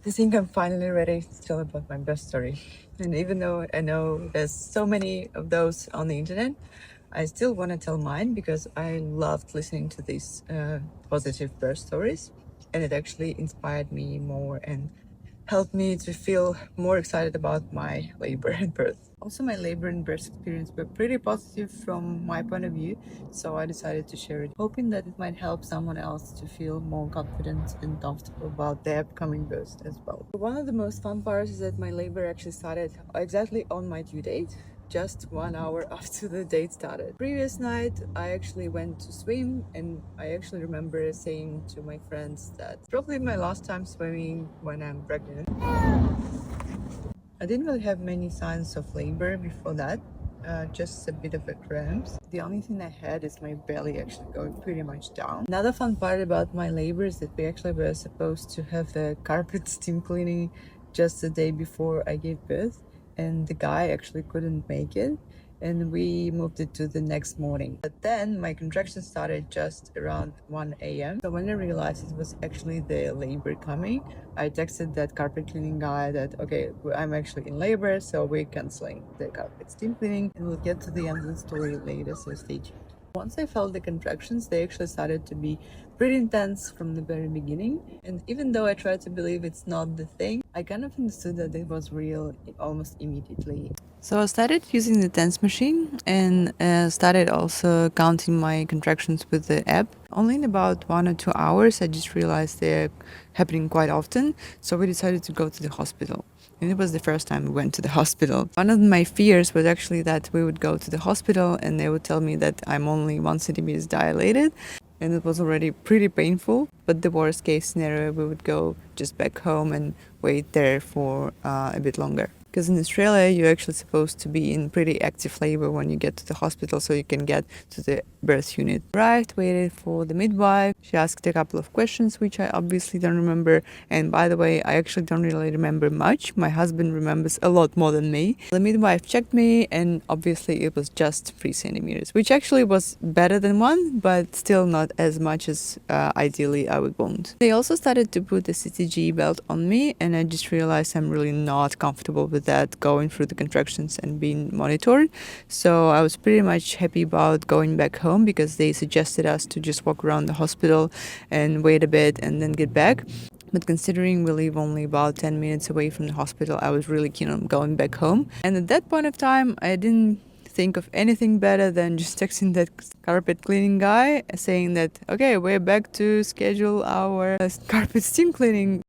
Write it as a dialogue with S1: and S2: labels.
S1: I think I'm finally ready to tell about my birth story. And even though I know there's so many of those on the internet, I still want to tell mine because I loved listening to these positive birth stories. And it actually inspired me more and helped me to feel more excited about my labor and birth. Also, my labor and birth experience were pretty positive from my point of view, so I decided to share it, hoping that it might help someone else to feel more confident and comfortable about their upcoming birth as well. One of the most fun parts is that my labor actually started exactly on my due date, just 1 hour after the date started. Previous night, I actually went to swim, and I actually remember saying to my friends that it's probably my last time swimming when I'm pregnant. I didn't really have many signs of labor before that, just a bit of a cramps. The only thing I had is my belly actually going pretty much down. Another fun part about my labor is that we actually were supposed to have the carpet steam cleaning just the day before I gave birth, and the guy actually couldn't make it, and we moved it to the next morning. But then my contractions started just around 1 a.m. So when I realized it was actually the labor coming, I texted that carpet cleaning guy that, okay, I'm actually in labor, so we're canceling the carpet steam cleaning, and we'll get to the end of the story later, so stay tuned. Once I felt the contractions, they actually started to be pretty intense from the very beginning. And even though I tried to believe it's not the thing, I kind of understood that it was real almost immediately. So I started using the TENS machine and started also counting my contractions with the app. Only in about 1 or 2 hours, I just realized they're happening quite often. So we decided to go to the hospital. And it was the first time we went to the hospital. One of my fears was actually that we would go to the hospital and they would tell me that I'm only 1 centimeter dilated. And it was already pretty painful. But the worst case scenario, we would go just back home and wait there for a bit longer. Because in Australia, you're actually supposed to be in pretty active labor when you get to the hospital so you can get to the birth unit. Arrived, waited for the midwife. She asked a couple of questions, which I obviously don't remember. And by the way, I actually don't really remember much. My husband remembers a lot more than me. The midwife checked me, and obviously it was just 3 centimeters, which actually was better than one, but still not as much as ideally I would want. They also started to put the CTG belt on me, and I just realized I'm really not comfortable with that, going through the contractions and being monitored. So I was pretty much happy about going back home because they suggested us to just walk around the hospital and wait a bit and then get back. But considering we live only about 10 minutes away from the hospital, I was really keen on going back home. And at that point of time, I didn't think of anything better than just texting that carpet cleaning guy saying that, okay, we're back to schedule our carpet steam cleaning.